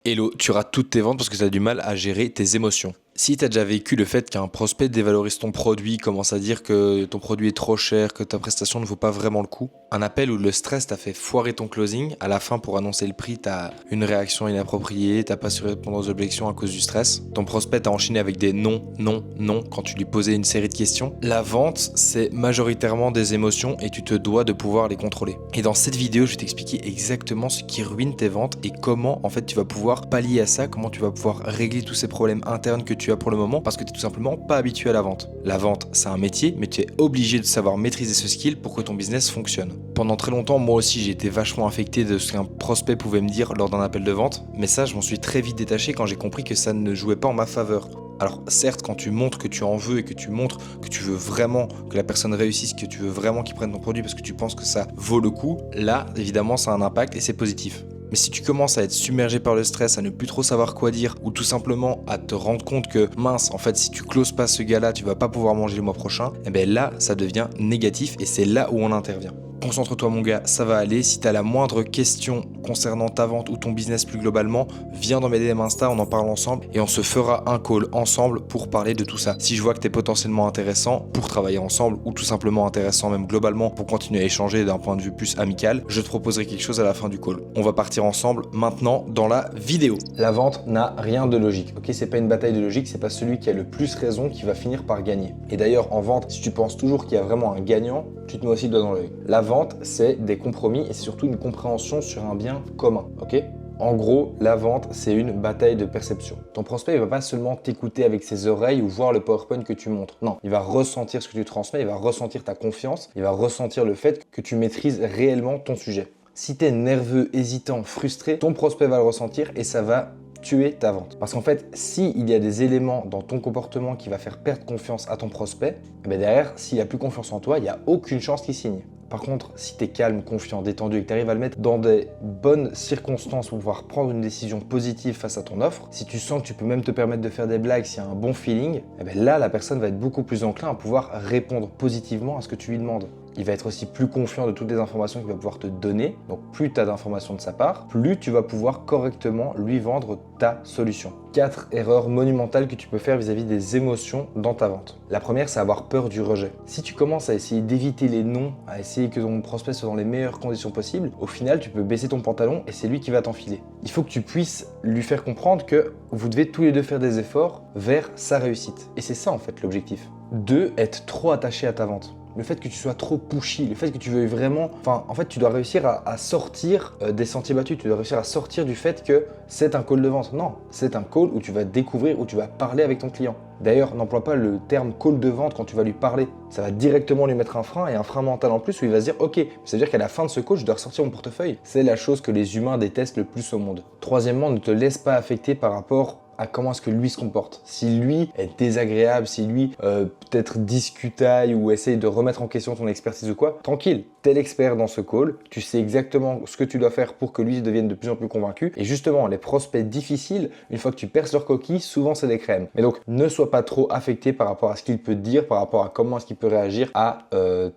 Hello, tu rates toutes tes ventes parce que tu as du mal à gérer tes émotions. Si tu as déjà vécu le fait qu'un prospect dévalorise ton produit, commence à dire que ton produit est trop cher, que ta prestation ne vaut pas vraiment le coup, un appel où le stress t'a fait foirer ton closing, à la fin pour annoncer le prix, t'as une réaction inappropriée, t'as pas su répondre aux objections à cause du stress, ton prospect t'a enchaîné avec des non, non, non quand tu lui posais une série de questions. La vente, c'est majoritairement des émotions et tu te dois de pouvoir les contrôler. Et dans cette vidéo, je vais t'expliquer exactement ce qui ruine tes ventes et comment en fait tu vas pouvoir pallier à ça, comment tu vas pouvoir régler tous ces problèmes internes que tu as pour le moment parce que tu n'es tout simplement pas habitué à la vente. La vente, c'est un métier, mais tu es obligé de savoir maîtriser ce skill pour que ton business fonctionne. Pendant très longtemps, moi aussi, j'ai été vachement affecté de ce qu'un prospect pouvait me dire lors d'un appel de vente, mais ça, je m'en suis très vite détaché quand j'ai compris que ça ne jouait pas en ma faveur. Alors certes, quand tu montres que tu en veux et que tu montres que tu veux vraiment que la personne réussisse, que tu veux vraiment qu'il prenne ton produit parce que tu penses que ça vaut le coup, là, évidemment, ça a un impact et c'est positif. Mais si tu commences à être submergé par le stress, à ne plus trop savoir quoi dire, ou tout simplement à te rendre compte que mince, en fait, si tu closes pas ce gars-là, tu vas pas pouvoir manger le mois prochain, et bien là, ça devient négatif et c'est là où on intervient. Concentre-toi mon gars, ça va aller. Si tu as la moindre question concernant ta vente ou ton business plus globalement, viens dans mes DM Insta, on en parle ensemble et on se fera un call ensemble pour parler de tout ça. Si je vois que tu es potentiellement intéressant pour travailler ensemble ou tout simplement intéressant même globalement pour continuer à échanger d'un point de vue plus amical, je te proposerai quelque chose à la fin du call. On va partir ensemble maintenant dans la vidéo. La vente n'a rien de logique, ok? C'est pas une bataille de logique, c'est pas celui qui a le plus raison qui va finir par gagner. Et d'ailleurs, en vente, si tu penses toujours qu'il y a vraiment un gagnant, tu te mets aussi le doigt dans l'œil. La vente, c'est des compromis et c'est surtout une compréhension sur un bien commun, ok? En gros, la vente, c'est une bataille de perception. Ton prospect, il va pas seulement t'écouter avec ses oreilles ou voir le PowerPoint que tu montres. Non, il va ressentir ce que tu transmets, il va ressentir ta confiance, il va ressentir le fait que tu maîtrises réellement ton sujet. Si tu es nerveux, hésitant, frustré, ton prospect va le ressentir et ça va tuer ta vente. Parce qu'en fait, s'il y a des éléments dans ton comportement qui va faire perdre confiance à ton prospect, derrière, s'il a plus confiance en toi, il n'y a aucune chance qu'il signe. Par contre, si tu es calme, confiant, détendu et que tu arrives à le mettre dans des bonnes circonstances pour pouvoir prendre une décision positive face à ton offre, si tu sens que tu peux même te permettre de faire des blagues, s'il y a un bon feeling, là, la personne va être beaucoup plus enclin à pouvoir répondre positivement à ce que tu lui demandes. Il va être aussi plus confiant de toutes les informations qu'il va pouvoir te donner. Donc plus tu as d'informations de sa part, plus tu vas pouvoir correctement lui vendre ta solution. 4 erreurs monumentales que tu peux faire vis-à-vis des émotions dans ta vente. La première, c'est avoir peur du rejet. Si tu commences à essayer d'éviter les noms, à essayer que ton prospect soit dans les meilleures conditions possibles, au final, tu peux baisser ton pantalon et c'est lui qui va t'enfiler. Il faut que tu puisses lui faire comprendre que vous devez tous les deux faire des efforts vers sa réussite. Et c'est ça en fait l'objectif. 2, être trop attaché à ta vente. Le fait que tu sois trop pushy, le fait que tu veuilles vraiment... en fait, tu dois réussir à sortir des sentiers battus, tu dois réussir à sortir du fait que c'est un call de vente. Non, c'est un call où tu vas découvrir, où tu vas parler avec ton client. D'ailleurs, n'emploie pas le terme call de vente quand tu vas lui parler. Ça va directement lui mettre un frein et un frein mental en plus où il va se dire « Ok, ça veut dire qu'à la fin de ce call, je dois ressortir mon portefeuille. » C'est la chose que les humains détestent le plus au monde. Troisièmement, ne te laisse pas affecter par rapport à comment est-ce que lui se comporte. Si lui est désagréable, si lui peut-être discutaille ou essaye de remettre en question ton expertise ou quoi, tranquille, t'es l'expert dans ce call, tu sais exactement ce que tu dois faire pour que lui devienne de plus en plus convaincu. Et justement, les prospects difficiles, une fois que tu perces leur coquille, souvent c'est des crèmes. Mais donc, ne sois pas trop affecté par rapport à ce qu'il peut te dire, par rapport à comment est-ce qu'il peut réagir à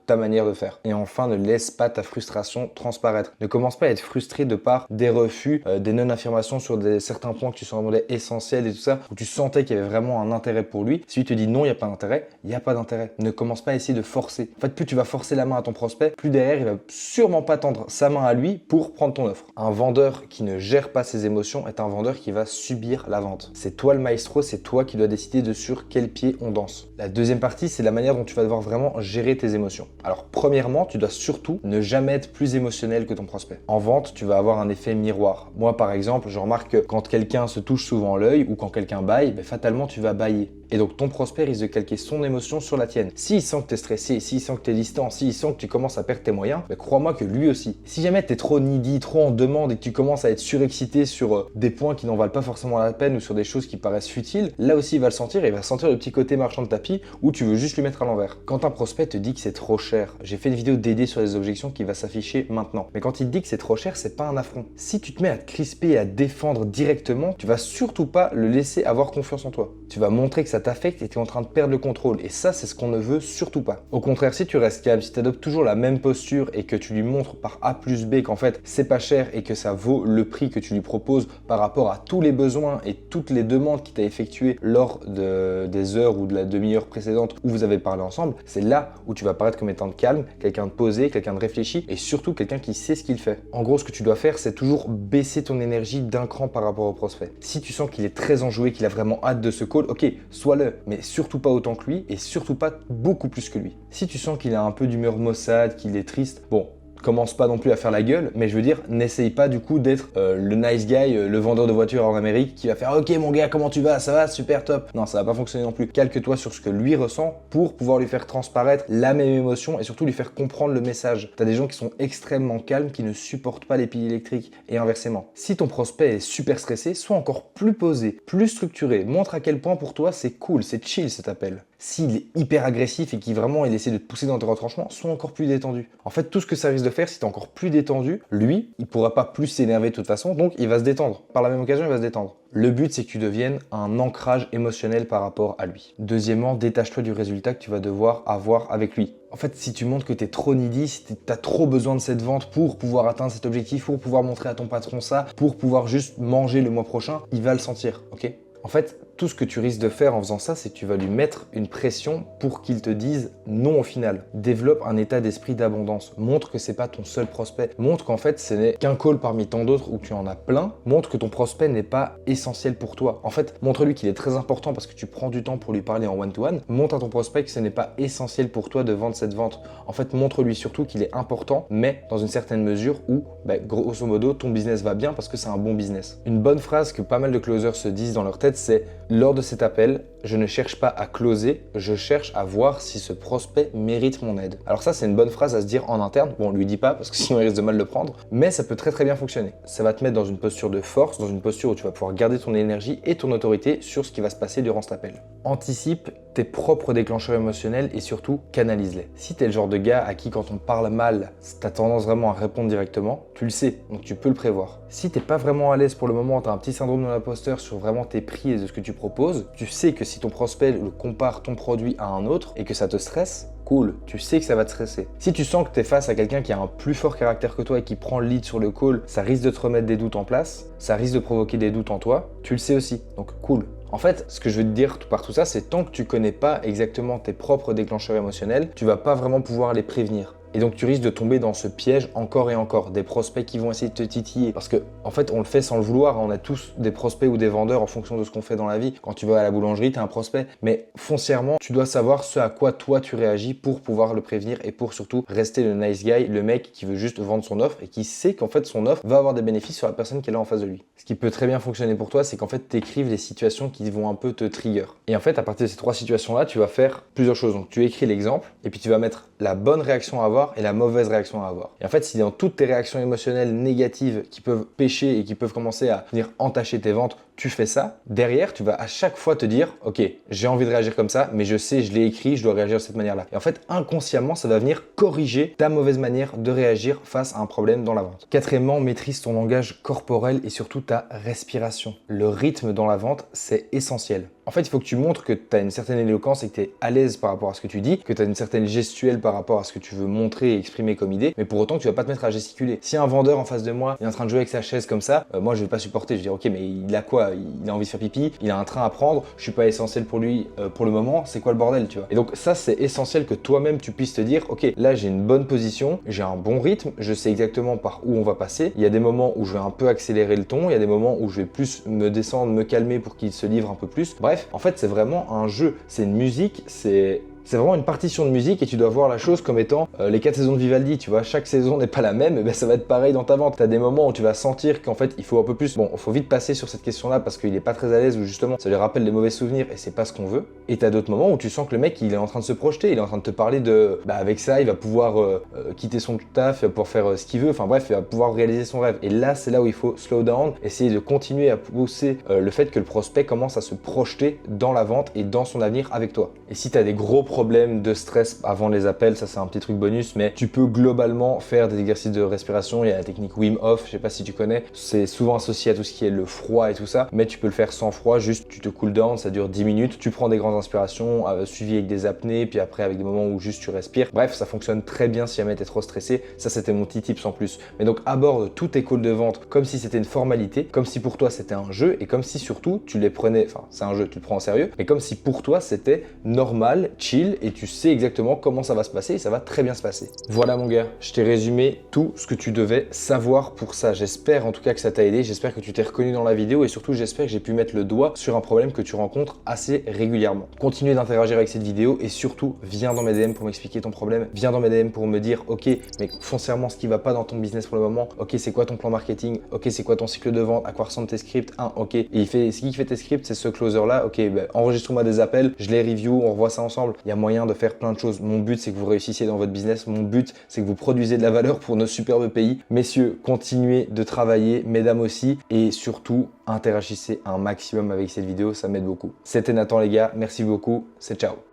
ta manière de faire. Et enfin, ne laisse pas ta frustration transparaître. Ne commence pas à être frustré de par des refus, des non-affirmations sur certains points que tu semblais essentiels et tout ça, où tu sentais qu'il y avait vraiment un intérêt pour lui. Si lui te dit non, il n'y a pas d'intérêt, il n'y a pas d'intérêt. Ne commence pas à essayer de forcer. En fait, plus tu vas forcer la main à ton prospect, plus derrière, il va sûrement pas tendre sa main à lui pour prendre ton offre. Un vendeur qui ne gère pas ses émotions est un vendeur qui va subir la vente. C'est toi le maestro, c'est toi qui dois décider de sur quel pied on danse. La deuxième partie, c'est la manière dont tu vas devoir vraiment gérer tes émotions. Alors, premièrement, tu dois surtout ne jamais être plus émotionnel que ton prospect. En vente, tu vas avoir un effet miroir. Moi, par exemple, je remarque que quand quelqu'un se touche souvent l'œil ou quand quelqu'un baille, fatalement, tu vas bailler. Et donc, ton prospect risque de calquer son émotion sur la tienne. S'il sent que tu es stressé, s'il sent que tu es distant, s'il sent que tu commences à perdre tes moyens, crois-moi que lui aussi. Si jamais tu es trop needy, trop en demande et que tu commences à être surexcité sur des points qui n'en valent pas forcément la peine ou sur des choses qui paraissent futiles, là aussi il va le sentir et il va sentir le petit côté marchand de tapis où tu veux juste lui mettre à l'envers. Quand un prospect te dit que c'est trop cher, j'ai fait une vidéo dédiée sur les objections qui va s'afficher maintenant. Mais quand il te dit que c'est trop cher, c'est pas un affront. Si tu te mets à te crisper et à te défendre directement, tu vas surtout pas le laisser avoir confiance en toi. Tu vas montrer que ça t'affecte et tu es en train de perdre le contrôle. Et ça, c'est ce qu'on ne veut surtout pas. Au contraire, si tu restes calme, si tu adoptes toujours la même posture et que tu lui montres par A plus B qu'en fait, c'est pas cher et que ça vaut le prix que tu lui proposes par rapport à tous les besoins et toutes les demandes qu'il t'a effectuées lors des heures ou de la demi-heure précédente où vous avez parlé ensemble, c'est là où tu vas paraître comme étant calme, quelqu'un de posé, quelqu'un de réfléchi et surtout quelqu'un qui sait ce qu'il fait. En gros, ce que tu dois faire, c'est toujours baisser ton énergie d'un cran par rapport au prospect. Si tu sens qu'il est très enjoué, qu'il a vraiment hâte de ce call, ok, sois-le, mais surtout pas autant que lui et surtout pas beaucoup plus que lui. Si tu sens qu'il a un peu d'humeur maussade, qu'il est triste, bon, commence pas non plus à faire la gueule, mais je veux dire, n'essaye pas du coup d'être le nice guy, le vendeur de voitures en Amérique qui va faire ok mon gars, comment tu vas, ça va, super top. Non, ça va pas fonctionner non plus. Calque-toi sur ce que lui ressent pour pouvoir lui faire transparaître la même émotion et surtout lui faire comprendre le message. T'as des gens qui sont extrêmement calmes, qui ne supportent pas les piles électriques et inversement. Si ton prospect est super stressé, sois encore plus posé, plus structuré, montre à quel point pour toi c'est cool, c'est chill cet appel. S'il est hyper agressif et qu'il vraiment il essaie de te pousser dans tes retranchements, sois encore plus détendu. En fait, tout ce que ça risque de faire, si tu es encore plus détendu, lui, il pourra pas plus s'énerver de toute façon, donc il va se détendre. Par la même occasion, il va se détendre. Le but, c'est que tu deviennes un ancrage émotionnel par rapport à lui. Deuxièmement, détache-toi du résultat que tu vas devoir avoir avec lui. En fait, si tu montres que tu es trop needy, si tu as trop besoin de cette vente pour pouvoir atteindre cet objectif, pour pouvoir montrer à ton patron ça, pour pouvoir juste manger le mois prochain, il va le sentir, ok ? En fait, tout ce que tu risques de faire en faisant ça, c'est que tu vas lui mettre une pression pour qu'il te dise non au final. Développe un état d'esprit d'abondance. Montre que c'est pas ton seul prospect. Montre qu'en fait, ce n'est qu'un call parmi tant d'autres où tu en as plein. Montre que ton prospect n'est pas essentiel pour toi. En fait, montre-lui qu'il est très important parce que tu prends du temps pour lui parler en one-to-one. Montre à ton prospect que ce n'est pas essentiel pour toi de vendre cette vente. En fait, montre-lui surtout qu'il est important, mais dans une certaine mesure où, grosso modo, ton business va bien parce que c'est un bon business. Une bonne phrase que pas mal de closers se disent dans leur tête, c'est « Lors de cet appel, je ne cherche pas à closer, je cherche à voir si ce prospect mérite mon aide. » Alors ça, c'est une bonne phrase à se dire en interne. Bon, on lui dit pas parce que sinon il risque de mal le prendre, mais ça peut très très bien fonctionner. Ça va te mettre dans une posture de force, dans une posture où tu vas pouvoir garder ton énergie et ton autorité sur ce qui va se passer durant cet appel. Anticipe tes propres déclencheurs émotionnels et surtout canalise-les. Si tu es le genre de gars à qui quand on parle mal, tu as tendance vraiment à répondre directement, tu le sais, donc tu peux le prévoir. Si tu n'es pas vraiment à l'aise pour le moment, tu as un petit syndrome de l'imposteur sur vraiment tes prix et de ce que tu proposes, tu sais que si ton prospect le compare ton produit à un autre et que ça te stresse, cool, tu sais que ça va te stresser. Si tu sens que tu es face à quelqu'un qui a un plus fort caractère que toi et qui prend le lead sur le call, ça risque de te remettre des doutes en place, ça risque de provoquer des doutes en toi, tu le sais aussi, donc cool. En fait, ce que je veux te dire par tout ça, c'est tant que tu connais pas exactement tes propres déclencheurs émotionnels, tu vas pas vraiment pouvoir les prévenir. Et donc tu risques de tomber dans ce piège encore et encore, des prospects qui vont essayer de te titiller. Parce que en fait, on le fait sans le vouloir, on a tous des prospects ou des vendeurs en fonction de ce qu'on fait dans la vie. Quand tu vas à la boulangerie, tu as un prospect, mais foncièrement, tu dois savoir ce à quoi toi tu réagis pour pouvoir le prévenir et pour surtout rester le nice guy, le mec qui veut juste vendre son offre et qui sait qu'en fait son offre va avoir des bénéfices sur la personne qu'elle a en face de lui. Ce qui peut très bien fonctionner pour toi, c'est qu'en fait tu écrives des situations qui vont un peu te trigger. Et en fait, à partir de ces trois situations-là, tu vas faire plusieurs choses. Donc tu écris l'exemple et puis tu vas mettre la bonne réaction à avoir et la mauvaise réaction à avoir. Et en fait, si dans toutes tes réactions émotionnelles négatives qui peuvent pêcher et qui peuvent commencer à venir entacher tes ventes, tu fais ça, derrière, tu vas à chaque fois te dire « Ok, j'ai envie de réagir comme ça, mais je sais, je l'ai écrit, je dois réagir de cette manière-là. » Et en fait, inconsciemment, ça va venir corriger ta mauvaise manière de réagir face à un problème dans la vente. Quatrièmement, maîtrise ton langage corporel et surtout ta respiration. Le rythme dans la vente, c'est essentiel. En fait, il faut que tu montres que tu as une certaine éloquence et que tu es à l'aise par rapport à ce que tu dis, que tu as une certaine gestuelle par rapport à ce que tu veux montrer et exprimer comme idée, mais pour autant que tu vas pas te mettre à gesticuler. Si un vendeur en face de moi est en train de jouer avec sa chaise comme ça, moi je vais pas supporter, je vais dire ok, mais il a quoi? Il a envie de faire pipi, il a un train à prendre, je suis pas essentiel pour lui pour le moment, c'est quoi le bordel, tu vois? Et donc ça, c'est essentiel que toi-même tu puisses te dire ok, là j'ai une bonne position, j'ai un bon rythme, je sais exactement par où on va passer. Il y a des moments où je vais un peu accélérer le ton, il y a des moments où je vais plus me descendre, me calmer pour qu'il se livre un peu plus. Bref, en fait, c'est vraiment un jeu, c'est une musique, c'est vraiment une partition de musique et tu dois voir la chose comme étant les 4 saisons de Vivaldi, tu vois, chaque saison n'est pas la même, et ben ça va être pareil dans ta vente. Tu as des moments où tu vas sentir qu'en fait il faut un peu plus, bon, il faut vite passer sur cette question-là parce qu'il est pas très à l'aise ou justement ça lui rappelle des mauvais souvenirs et c'est pas ce qu'on veut. Et tu as d'autres moments où tu sens que le mec il est en train de se projeter, il est en train de te parler de, avec ça il va pouvoir quitter son taf, il va pouvoir faire ce qu'il veut, enfin bref, il va pouvoir réaliser son rêve. Et là c'est là où il faut slow down, essayer de continuer à pousser le fait que le prospect commence à se projeter dans la vente et dans son avenir avec toi. Et si tu as des gros problème de stress avant les appels, ça c'est un petit truc bonus, mais tu peux globalement faire des exercices de respiration. Il y a la technique Wim Hof, je sais pas si tu connais, c'est souvent associé à tout ce qui est le froid et tout ça, mais tu peux le faire sans froid, juste tu te cool down, ça dure 10 minutes, tu prends des grandes inspirations, suivi avec des apnées, puis après avec des moments où juste tu respires. Bref, ça fonctionne très bien si jamais tu es trop stressé. Ça, c'était mon petit tips en plus. Mais donc, aborde tous tes calls de vente comme si c'était une formalité, comme si pour toi c'était un jeu et comme si surtout tu les prenais, enfin, c'est un jeu, tu le prends en sérieux, mais comme si pour toi c'était normal, chill et tu sais exactement comment ça va se passer et ça va très bien se passer. Voilà mon gars, je t'ai résumé tout ce que tu devais savoir pour ça. J'espère en tout cas que ça t'a aidé, j'espère que tu t'es reconnu dans la vidéo et surtout j'espère que j'ai pu mettre le doigt sur un problème que tu rencontres assez régulièrement. Continue d'interagir avec cette vidéo et surtout viens dans mes DM pour m'expliquer ton problème, viens dans mes DM pour me dire ok mais foncièrement ce qui va pas dans ton business pour le moment, ok c'est quoi ton plan marketing, ok c'est quoi ton cycle de vente, à quoi ressemblent tes scripts, ok et ce qui fait tes scripts c'est ce closer là, ok enregistre-moi des appels, je les review, on revoit ça ensemble. Il y a moyen de faire plein de choses. Mon but c'est que vous réussissiez dans votre business, mon but c'est que vous produisez de la valeur pour nos superbes pays. Messieurs, continuez de travailler, mesdames aussi et surtout interagissez un maximum avec cette vidéo, ça m'aide beaucoup. C'était Nathan les gars, merci beaucoup, c'est ciao.